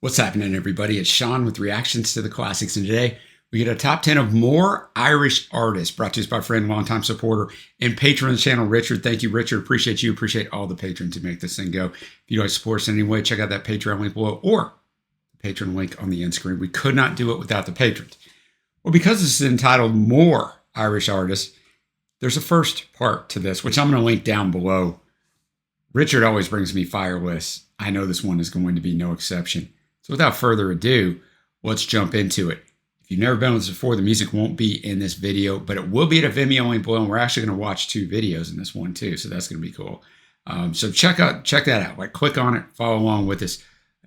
What's happening, everybody? It's Sean with reactions to the classics, and today we get a top 10 of more Irish artists, brought to us by friend, longtime supporter, and patron of the channel, Richard. Thank you, Richard. Appreciate you. Appreciate all the patrons who make this thing go. If you don't support us in any way, check out that Patreon link below or the patron link on the end screen. We could not do it without the patrons. Well, because this is entitled More Irish Artists, there's a first part to this, which I'm going to link down below. Richard always brings me fire lists. I know this one is going to be no exception. So without further ado, let's jump into it. If you've never been with us before, the music won't be in this video, but it will be at a Vimeo link below, and we're actually going to watch 2 videos in this one too, so that's going to be cool. So check that out. Like, click on it, follow along with us,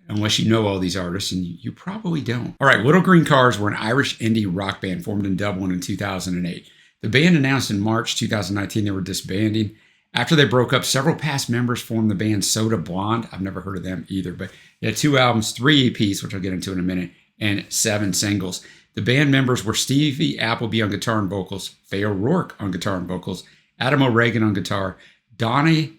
unless you know all these artists, and you probably don't. All right, Little Green Corrs were an Irish indie rock band formed in Dublin in 2008. The band announced in March 2019 they were disbanding. After they broke up, several past members formed the band Soda Blonde. I've never heard of them either, but they had 2 albums, 3 EPs, which I'll get into in a minute, and 7 singles. The band members were Stevie Appleby on guitar and vocals, Faye O'Rourke on guitar and vocals, Adam O'Regan on guitar, Donahue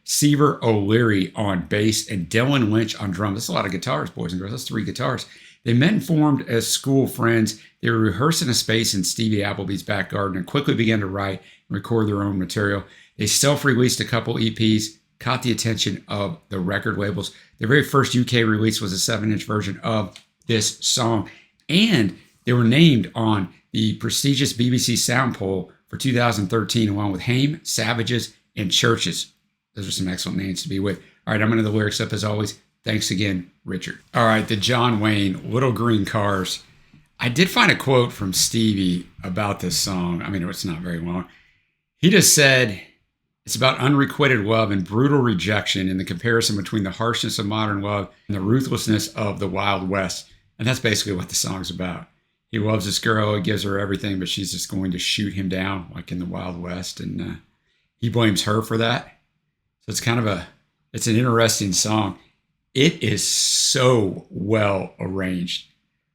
Seaver O'Leary on bass, and Dylan Lynch on drums. That's a lot of guitars, boys and girls. That's 3 guitars. They met and formed as school friends. They were rehearsing a space in Stevie Appleby's back garden and quickly began to write and record their own material. They self-released a couple EPs, caught the attention of the record labels. Their very first UK release was a 7-inch version of this song. And they were named on the prestigious BBC Sound Poll for 2013, along with Haim, Savages, and Churches. Those are some excellent names to be with. All right, I'm going to the lyrics up as always. Thanks again, Richard. All right, the John Wayne, Little Green Corrs. I did find a quote from Stevie about this song. I mean, it's not very long. He just said, it's about unrequited love and brutal rejection in the comparison between the harshness of modern love and the ruthlessness of the Wild West. And that's basically what the song's about. He loves this girl, he gives her everything, but she's just going to shoot him down like in the Wild West. And he blames her for that. So it's kind of it's an interesting song. It is so well arranged.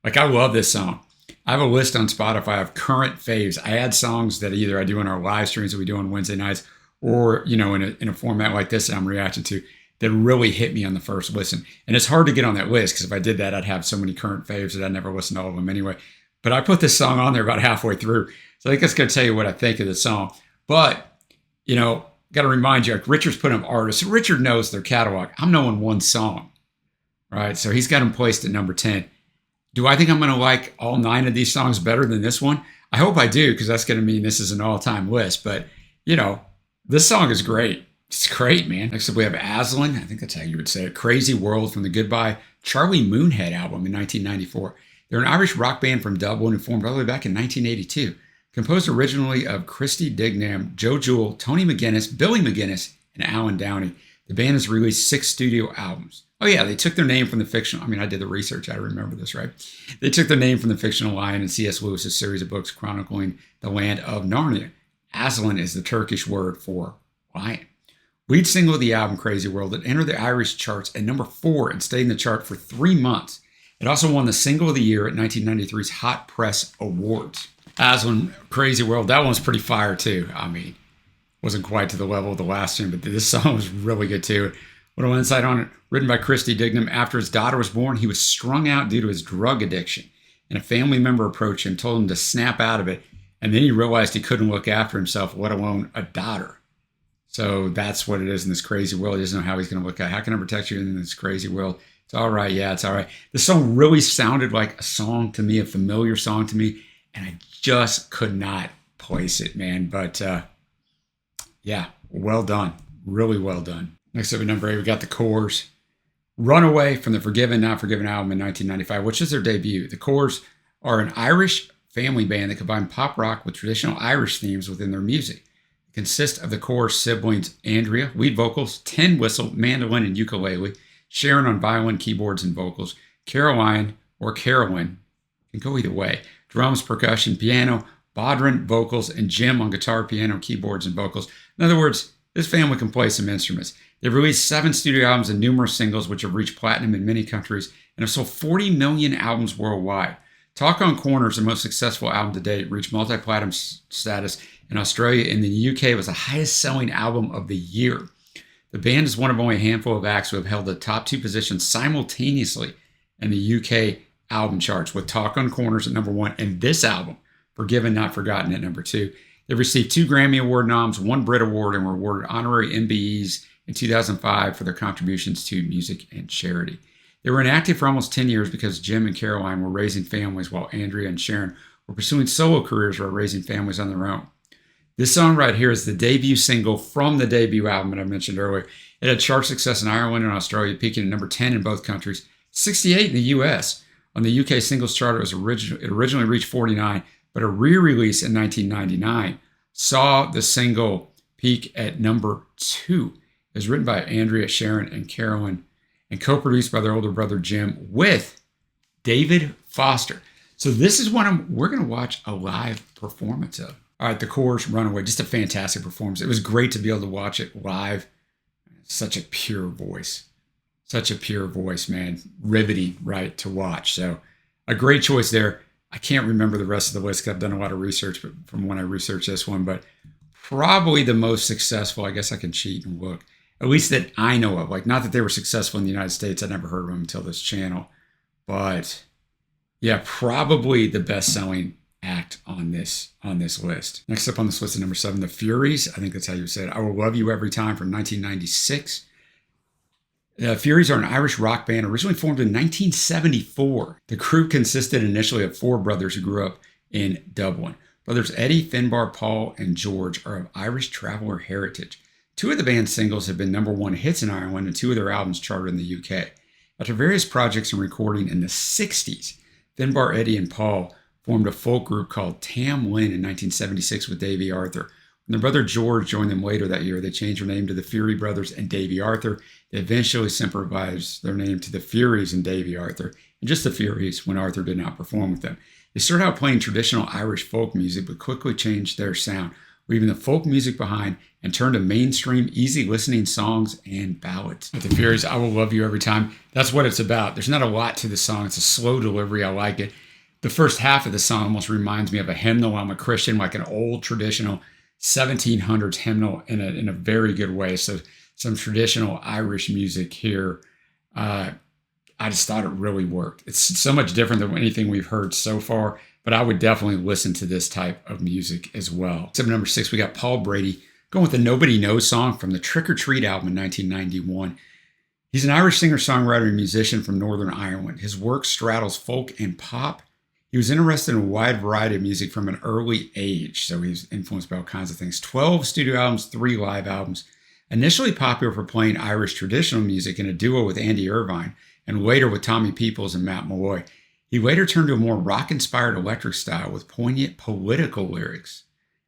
Like, I love this song. I have a list on Spotify of current faves. I add songs that either I do in our live streams that we do on Wednesday nights, or, you know, in a format like this that I'm reacting to, that really hit me on the first listen. And it's hard to get on that list, because if I did that, I'd have so many current faves that I'd never listen to all of them anyway. But I put this song on there about halfway through. So I think that's going to tell you what I think of the song. But, you know, got to remind you, like, Richard's putting up artists. Richard knows their catalog. I'm knowing one song, right? So he's got them placed at number 10. Do I think I'm going to like all 9 of these songs better than this one? I hope I do, because that's going to mean this is an all-time list. But, you know, this song is great. It's great, man. Next up, we have Aslan. I think that's how you would say it. Crazy World, from the Goodbye Charlie Moonhead album in 1994. They're an Irish rock band from Dublin who formed all the way back in 1982. Composed originally of Christy Dignam, Joe Jewell, Tony McGuinness, Billy McGuinness, and Alan Downey. The band has released 6 studio albums. Oh yeah, they took their name from the fictional, I mean, I did the research, I remember this, right? They took their name from the fictional lion in C.S. Lewis's series of books chronicling the land of Narnia. Aslan is the Turkish word for lion. Lead single of the album, Crazy World, it entered the Irish charts at number 4 and stayed in the chart for 3 months. It also won the Single of the Year at 1993's Hot Press Awards. Aslan, Crazy World, that one's pretty fire too. I mean, wasn't quite to the level of the last one, but this song was really good too. A little insight on it. Written by Christy Dignam. After his daughter was born, he was strung out due to his drug addiction. And a family member approached him, told him to snap out of it. And then he realized he couldn't look after himself, let alone a daughter. So that's what it is in this crazy world. He doesn't know how he's going to look at. How can I protect you in this crazy world? It's all right. Yeah, it's all right. The song really sounded like a song to me, a familiar song to me. And I just could not place it, man. But yeah, well done. Really well done. Next up at number 8, we got the Corrs. Runaway, from the Forgiven, Not Forgiven album in 1995, which is their debut. The Corrs are an Irish family band that combine pop rock with traditional Irish themes within their music. It consists of the Corrs siblings Andrea, lead vocals, tin whistle, mandolin, and ukulele, Sharon on violin, keyboards, and vocals, Caroline, or Carolyn, can go either way, drums, percussion, piano, Bodrin, vocals, and Jim on guitar, piano, keyboards, and vocals. In other words, this family can play some instruments. They've released 7 studio albums and numerous singles, which have reached platinum in many countries and have sold 40 million albums worldwide. Talk on Corners, the most successful album to date, reached multi-platinum status in Australia. In the UK, it was the highest selling album of the year. The band is one of only a handful of acts who have held the top 2 positions simultaneously in the UK album charts, with Talk on Corners at number 1 and this album, Forgiven Not Forgotten, at number 2. They've received 2 Grammy Award noms, 1 Brit Award, and were awarded honorary MBEs in 2005 for their contributions to music and charity. They were inactive for almost 10 years because Jim and Caroline were raising families while Andrea and Sharon were pursuing solo careers or raising families on their own. This song right here is the debut single from the debut album that I mentioned earlier. It had chart success in Ireland and Australia, peaking at number 10 in both countries, 68 in the US. On the UK singles chart, it originally reached 49, but a re-release in 1999 saw the single peak at number 2. It was written by Andrea, Sharon, and Carolyn, and co-produced by their older brother Jim with David Foster. So this is one we're going to watch a live performance of. All right, the Corrs, Runaway, just a fantastic performance. It was great to be able to watch it live. Such a pure voice. Such a pure voice, man. Riveting, right, to watch. So a great choice there. I can't remember the rest of the list because I've done a lot of research but from when I researched this one, but probably the most successful. I guess I can cheat and look. At least that I know of. Like, not that they were successful in the United States. I never heard of them until this channel. But yeah, probably the best-selling act on this list. Next up on this list is number 7, The Furies. I think that's how you said it. I Will Love You Every Time from 1996. The Furies are an Irish rock band originally formed in 1974. The group consisted initially of 4 brothers who grew up in Dublin. Brothers Eddie, Finbar, Paul, and George are of Irish traveler heritage. 2 of the band's singles have been number 1 hits in Ireland, and 2 of their albums charted in the UK. After various projects and recording in the 60s, Finbar, Eddie, and Paul formed a folk group called Tam Lin in 1976 with Davy Arthur. When their brother George joined them later that year, they changed their name to the Fury Brothers and Davy Arthur. They eventually simplified their name to the Furies and Davy Arthur, and just the Furies when Arthur did not perform with them. They started out playing traditional Irish folk music, but quickly changed their sound, leaving the folk music behind and turned to mainstream, easy listening songs and ballads. With the Furies, I Will Love You Every Time. That's what it's about. There's not a lot to the song. It's a slow delivery. I like it. The first half of the song almost reminds me of a hymnal. I'm a Christian, like an old traditional 1700s hymnal in a very good way. So some traditional Irish music here. I just thought it really worked. It's so much different than anything we've heard so far, but I would definitely listen to this type of music as well. Except number 6, we got Paul Brady going with the Nobody Knows song from the Trick or Treat album in 1991. He's an Irish singer-songwriter and musician from Northern Ireland. His work straddles folk and pop. He was interested in a wide variety of music from an early age, so he's influenced by all kinds of things. 12 studio albums, 3 live albums. Initially popular for playing Irish traditional music in a duo with Andy Irvine, and later with Tommy Peoples and Matt Malloy. He later turned to a more rock-inspired electric style with poignant political lyrics.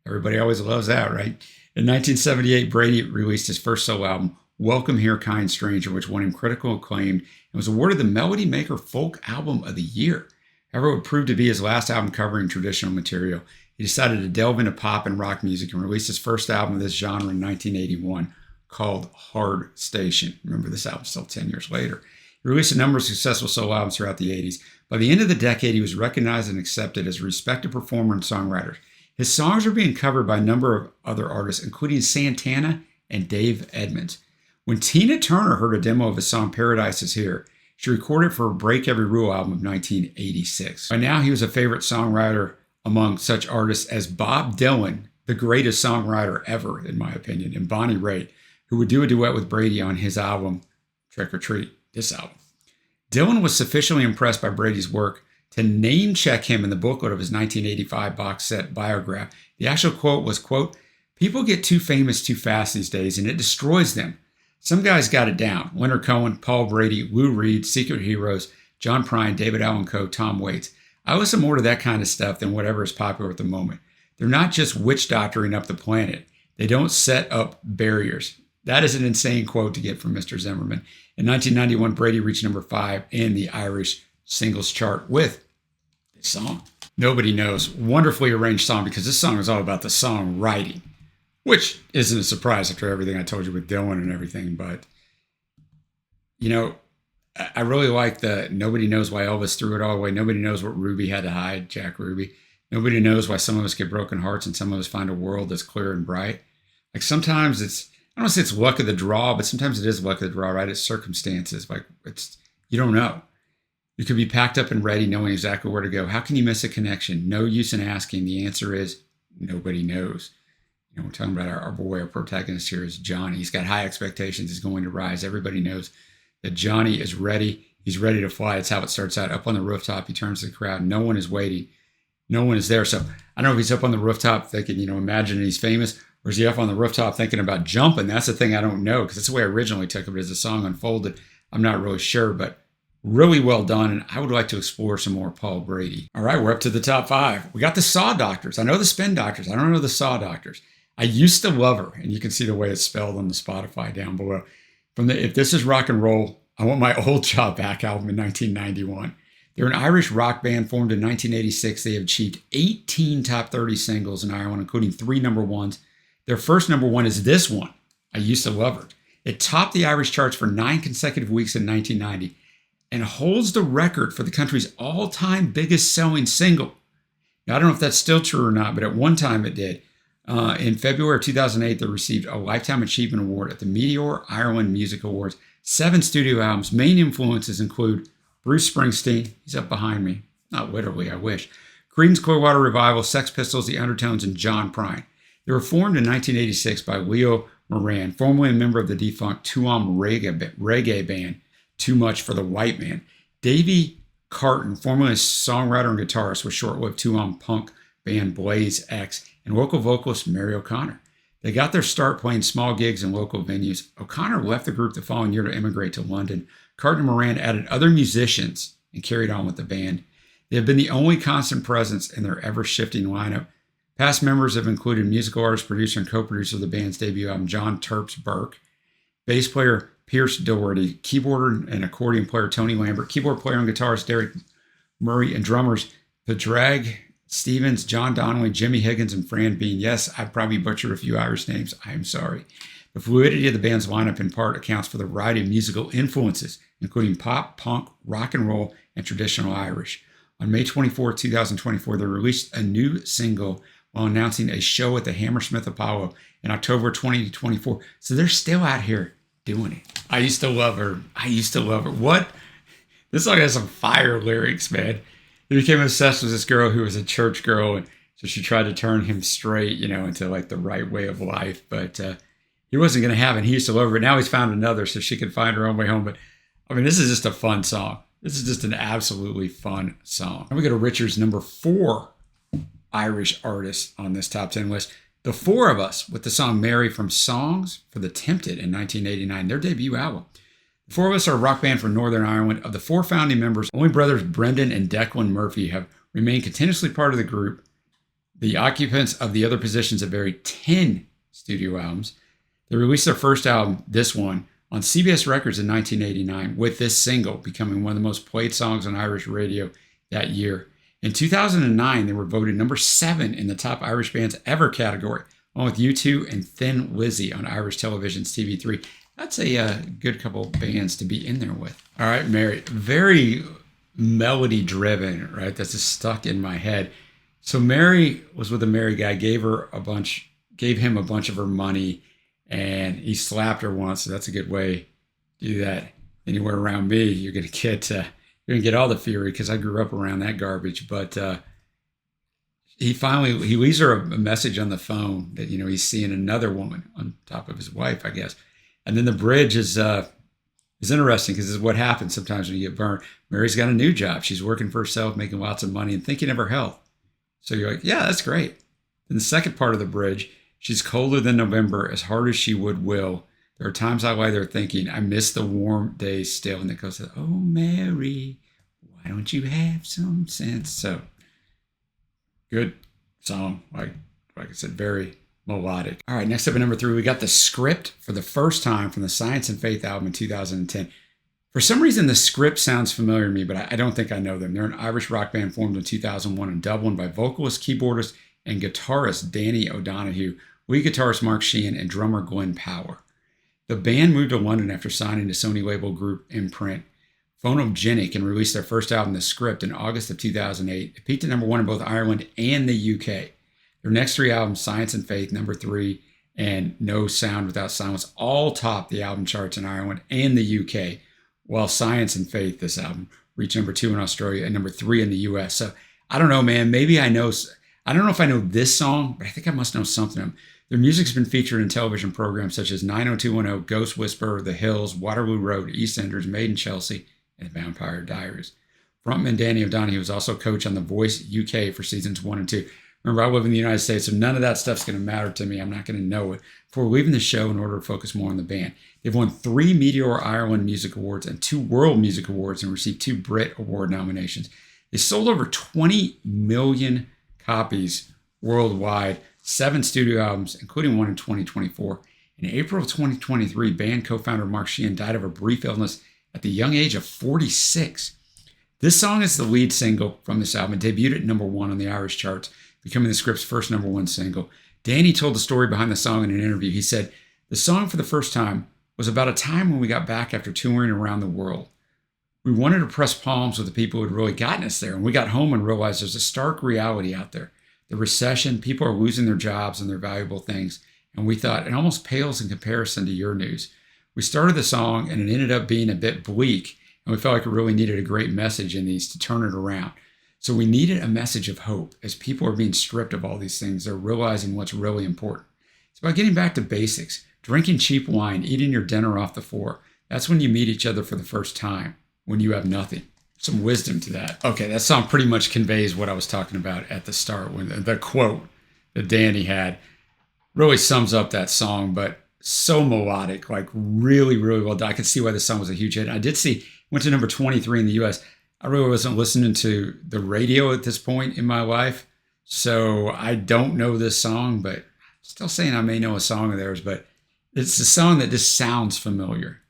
Everybody always loves that, right? In 1978, Brady released his first solo album, Welcome Here, Kind Stranger, which won him critical acclaim and was awarded the Melody Maker Folk Album of the Year. However, it would prove to be his last album covering traditional material. He decided to delve into pop and rock music and released his first album of this genre in 1981 called Hard Station. Remember, this album's still 10 years later. He released a number of successful solo albums throughout the 80s. By the end of the decade, he was recognized and accepted as a respected performer and songwriter. His songs are being covered by a number of other artists, including Santana and Dave Edmunds. When Tina Turner heard a demo of his song Paradise Is Here, she recorded it for her Break Every Rule album of 1986. By now, he was a favorite songwriter among such artists as Bob Dylan, the greatest songwriter ever, in my opinion, and Bonnie Raitt, who would do a duet with Brady on his album, Trick or Treat, this album. Dylan was sufficiently impressed by Brady's work to name-check him in the booklet of his 1985 box set Biograph. The actual quote was, quote, "People get too famous too fast these days, and it destroys them. Some guys got it down. Leonard Cohen, Paul Brady, Lou Reed, Secret Heroes, John Prine, David Allan Coe, Tom Waits. I listen more to that kind of stuff than whatever is popular at the moment. They're not just witch doctoring up the planet. They don't set up barriers." That is an insane quote to get from Mr. Zimmerman. In 1991, Brady reached number 5 in the Irish singles chart with this song. Nobody Knows. Wonderfully arranged song because this song is all about the songwriting, which isn't a surprise after everything I told you with Dylan and everything. But, you know, I really like the Nobody Knows Why Elvis Threw It All Away. Nobody knows what Ruby had to hide, Jack Ruby. Nobody knows why some of us get broken hearts and some of us find a world that's clear and bright. Like sometimes I don't say it's luck of the draw, but sometimes it is luck of the draw, right? It's circumstances. Like you don't know. You could be packed up and ready, knowing exactly where to go. How can you miss a connection? No use in asking. The answer is nobody knows. We're talking about our boy, our protagonist here is Johnny. He's got high expectations. He's going to rise. Everybody knows that Johnny is ready. He's ready to fly. It's how it starts out. Up on the rooftop, he turns to the crowd. No one is waiting. No one is there. So I don't know if he's up on the rooftop thinking, imagining he's famous, or is he up on the rooftop thinking about jumping? That's the thing I don't know, because that's the way I originally took it as the song unfolded. I'm not really sure, but really well done, and I would like to explore some more Paul Brady. All right, we're up to the top 5. We got the Saw Doctors. I know the Spin Doctors. I don't know the Saw Doctors. I used to love her, and you can see the way it's spelled on the Spotify down below. If This Is Rock and Roll, I Want My Old Job Back album in 1991. They're an Irish rock band formed in 1986. They have achieved 18 top 30 singles in Ireland, including 3 number ones. Their first number one is this one. I used to love her. It topped the Irish charts for 9 consecutive weeks in 1990 and holds the record for the country's all-time biggest selling single. Now, I don't know if that's still true or not, but at one time it did. In February of 2008, they received a Lifetime Achievement Award at the Meteor Ireland Music Awards. 7 studio albums. Main influences include Bruce Springsteen. He's up behind me. Not literally, I wish. Creedence Clearwater Revival, Sex Pistols, The Undertones, and John Prine. They were formed in 1986 by Leo Moran, formerly a member of the defunct Tuam reggae band, Too Much for the White Man. Davey Carton, formerly a songwriter and guitarist with short-lived Tuam punk band Blaze X, and local vocalist Mary O'Connor. They got their start playing small gigs in local venues. O'Connor left the group the following year to immigrate to London. Carton and Moran added other musicians and carried on with the band. They have been the only constant presence in their ever-shifting lineup. Past members have included musical artist, producer, and co-producer of the band's debut album, John Terps Burke, bass player Pierce Doherty, keyboarder and accordion player Tony Lambert, keyboard player and guitarist Derek Murray, and drummers Padraig Stevens, John Donnelly, Jimmy Higgins, and Fran Bean. Yes, I probably butchered a few Irish names. I am sorry. The fluidity of the band's lineup in part accounts for the variety of musical influences, including pop, punk, rock and roll, and traditional Irish. On May 24, 2024, they released a new single while announcing a show at the Hammersmith Apollo in October 2024. So they're still out here doing it. I used to love her. What? This song has some fire lyrics, man. He became obsessed with this girl who was a church girl, and so she tried to turn him straight, into like the right way of life, but he wasn't going to have it. He used to love her. Now he's found another so she could find her own way home. But I mean, this is just a fun song. This is just an absolutely fun song. And we go to Richard's number 4 Irish artist on this top 10 list. The Four of Us with the song Mary from Songs for the Tempted in 1989, their debut album. The Four of Us are a rock band from Northern Ireland. Of the 4 founding members, only brothers Brendan and Declan Murphy have remained continuously part of the group. The occupants of the other positions have varied 10 studio albums. They released their first album, this one, on CBS Records in 1989, with this single becoming one of the most played songs on Irish radio that year. In 2009, they were voted number 7 in the top Irish bands ever category, along with U2 and Thin Lizzy on Irish television's TV3. That's a good couple bands to be in there with. All right, Mary, very melody driven, right? That's just stuck in my head. So Mary was with a married guy, gave him a bunch of her money, and he slapped her once. So that's a good way to do that. Anywhere around me, you're gonna get all the fury because I grew up around that garbage. But he leaves her a message on the phone that he's seeing another woman on top of his wife, I guess. And then the bridge is interesting because this is what happens sometimes when you get burned. Mary's got a new job. She's working for herself, making lots of money, and thinking of her health. So you're like, yeah, that's great. In the second part of the bridge, she's colder than November, as hard as she will. There are times I lie there thinking, I miss the warm days still. And it goes, oh, Mary, why don't you have some sense? So good song. Like I said, very melodic. All right, next up at number 3, we got The Script for the first time from the Science and Faith album in 2010. For some reason, The Script sounds familiar to me, but I don't think I know them. They're an Irish rock band formed in 2001 in Dublin by vocalist, keyboardist, and guitarist Danny O'Donoghue, lead guitarist Mark Sheehan, and drummer Glen Power. The band moved to London after signing to Sony label group Imprint Phonogenic and released their first album, The Script, in August of 2008. It peaked at number 1 in both Ireland and the UK. Their next 3 albums, Science and Faith, number 3, and No Sound Without Silence all topped the album charts in Ireland and the UK, while Science and Faith, this album, reached number 2 in Australia and number 3 in the US. So I don't know, man. Maybe I don't know if I know this song, but I think I must know something of them. Their music's been featured in television programs such as 90210, Ghost Whisperer, The Hills, Waterloo Road, EastEnders, Made in Chelsea, and Vampire Diaries. Frontman Danny O'Donoghue was also coach on The Voice UK for seasons 1 and 2. Remember, I live in the United States, so none of that stuff's going to matter to me. I'm not going to know it before leaving the show in order to focus more on the band. They've won 3 Meteor Ireland Music Awards and 2 World Music Awards and received 2 Brit Award nominations. They sold over 20 million copies worldwide, 7 studio albums, including one in 2024. In April of 2023, band co-founder Mark Sheehan died of a brief illness at the young age of 46. This song is the lead single from this album. It debuted at number 1 on the Irish charts, becoming the Script's first number 1 single. Danny told the story behind the song in an interview. He said, "The song for the first time was about a time when we got back after touring around the world. We wanted to press palms with the people who had really gotten us there, and we got home and realized there's a stark reality out there. The recession, people are losing their jobs and their valuable things, and we thought it almost pales in comparison to your news. We started the song, and it ended up being a bit bleak, and we felt like it really needed a great message in these to turn it around. So we needed a message of hope. As people are being stripped of all these things, they're realizing what's really important. It's about getting back to basics, drinking cheap wine, eating your dinner off the floor. That's when you meet each other for the first time, when you have nothing." Some wisdom to that. Okay, that song pretty much conveys what I was talking about at the start, when the quote that Danny had really sums up that song, but so melodic, like really, really well done. I could see why this song was a huge hit. I did see, went to number 23 in the US. I really wasn't listening to the radio at this point in my life, so I don't know this song, but still saying I may know a song of theirs, but it's a song that just sounds familiar,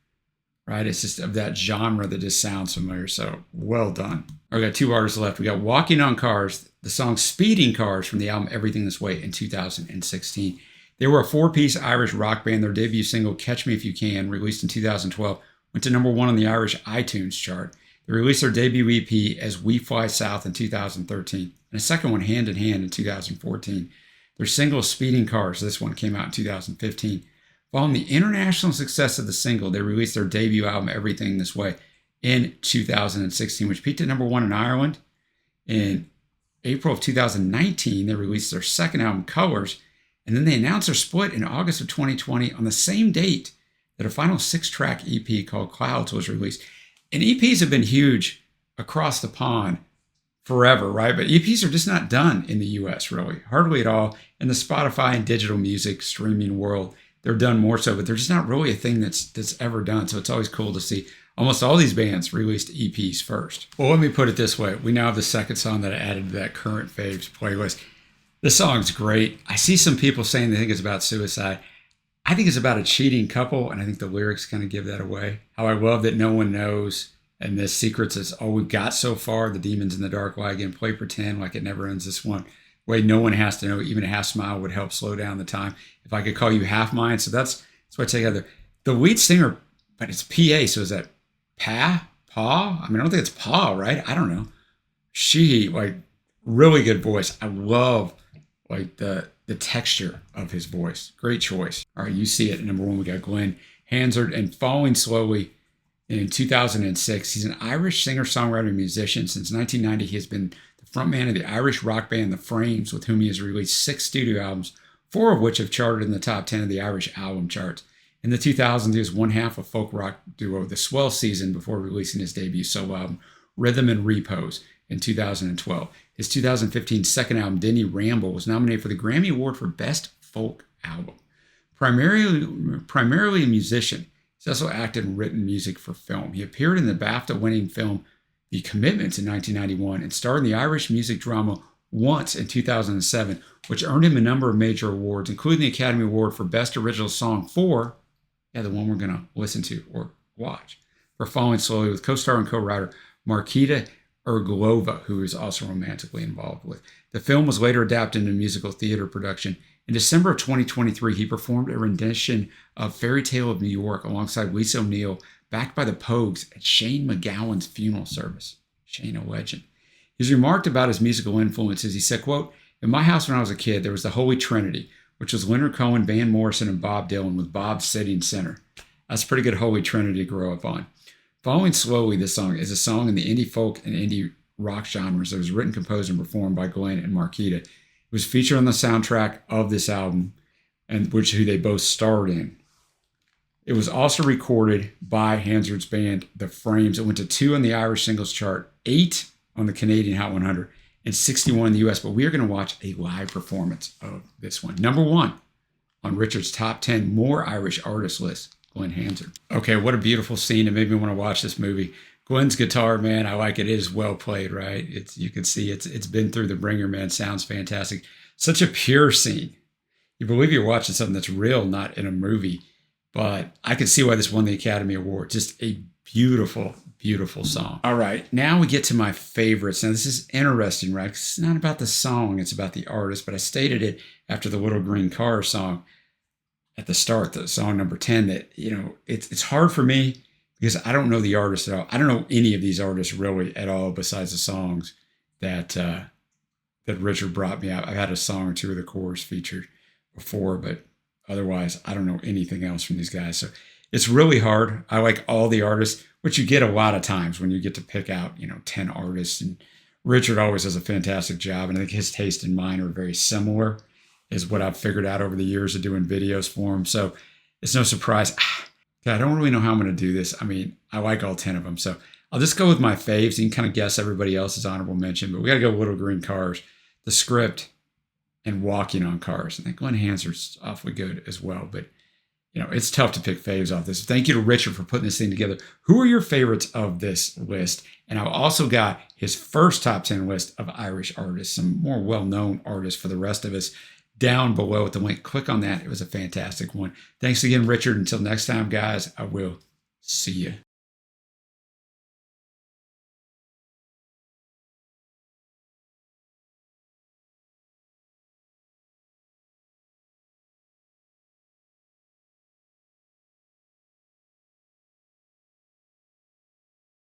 right? It's just of that genre that just sounds familiar, so well done. We got 2 artists left. We got Walking on Cars, the song Speeding Cars from the album Everything This Way in 2016. They were a 4-piece Irish rock band. Their debut single, Catch Me If You Can, released in 2012, went to number 1 on the Irish iTunes chart. They released their debut EP as We Fly South in 2013, and a second one, Hand in Hand, in 2014. Their single, Speeding Cars, this one came out in 2015. Following the international success of the single, they released their debut album, Everything This Way, in 2016, which peaked at number 1 in Ireland. In April of 2019, they released their second album, Colors, and then they announced their split in August of 2020 on the same date that a final 6-track EP called Clouds was released. And EPs have been huge across the pond forever, right? But EPs are just not done in the US, really. Hardly at all. In the Spotify and digital music streaming world, they're done more so, but they're just not really a thing that's ever done. So it's always cool to see almost all these bands released EPs first. Well, let me put it this way. We now have the second song that I added to that current faves playlist. This song's great. I see some people saying they think it's about suicide. I think it's about a cheating couple, and I think the lyrics kind of give that away. How I love that no one knows, and this secrets is all we've got so far. The demons in the dark lie again. Play pretend like it never ends this one way. No one has to know. Even a half smile would help slow down the time. If I could call you half mine. So that's what I take out there. The lead singer, but it's PA. So is that Pa? I mean, I don't think it's Pa, right? I don't know. She, like, really good voice. I love, like, the texture of his voice. Great choice. All right, you see it. Number 1, we got Glen, Hansard, and Falling Slowly in 2006. He's an Irish singer-songwriter and musician. Since 1990, he has been the frontman of the Irish rock band The Frames, with whom he has released 6 studio albums, 4 of which have charted in the top 10 of the Irish album charts. In the 2000s, he was one half of folk rock duo The Swell Season before releasing his debut solo album, Rhythm and Repose, in 2012. His 2015 second album, Denny Ramble, was nominated for the Grammy Award for Best Folk Album. Primarily a musician, he's also acted and written music for film. He appeared in the BAFTA-winning film The Commitments in 1991 and starred in the Irish music drama Once in 2007, which earned him a number of major awards, including the Academy Award for Best Original Song for, the one we're going to listen to or watch, for Falling Slowly, with co-star and co-writer Markita Erglova, who is also romantically involved with. The film was later adapted into a musical theater production. In December of 2023, he performed a rendition of Fairy Tale of New York alongside Lisa O'Neill, backed by the Pogues, at Shane MacGowan's funeral service. Shane, a legend. He's remarked about his musical influences. He said, quote, "In my house when I was a kid, there was the Holy Trinity. which was Leonard Cohen, Van Morrison, and Bob Dylan, with Bob sitting center. That's a pretty good holy trinity to grow up on. Following Slowly, this song is a song in the indie folk and indie rock genres that was written, composed, and performed by Glen and Marquita. It was featured on the soundtrack of this album, and who they both starred in. It was also recorded by Hansard's band, The Frames. It went to 2 on the Irish singles chart, 8 on the Canadian Hot 100, and 61 in the US. But we are going to watch a live performance of this one. Number 1 on Richard's top 10 more Irish artists list, Glen Hansard. Okay, what a beautiful scene. It made me want to watch this movie. Glen's guitar, man, I like it. It is well played, right? You can see it's been through the ringer, man. Sounds fantastic. Such a pure scene. You believe you're watching something that's real, not in a movie. But I can see why this won the Academy Award. Just a beautiful, beautiful song. All right, now we get to my favorites. Now, this is interesting, right? 'Cause it's not about the song, it's about the artist. But I stated it after the Little Green Car song at the start, the song number 10, that, it's hard for me because I don't know the artist at all. I don't know any of these artists really at all besides the songs that Richard brought me out. I've had a song or two of the Corrs featured before, but otherwise, I don't know anything else from these guys. So it's really hard. I like all the artists, which you get a lot of times when you get to pick out, 10 artists. And Richard always does a fantastic job. And I think his taste and mine are very similar, is what I've figured out over the years of doing videos for him. So it's no surprise. I don't really know how I'm going to do this. I mean, I like all 10 of them. So I'll just go with my faves. You can kind of guess everybody else's honorable mention. But we got to go Little Green Cars, The Script, and Walking on Cars. I think Glen Hansard's awfully good as well, but it's tough to pick faves off this. Thank you to Richard for putting this thing together. Who are your favorites of this list? And I've also got his first top 10 list of Irish artists, some more well-known artists for the rest of us, down below at the link. Click on that. It was a fantastic one. Thanks again, Richard. Until next time, guys, I will see you.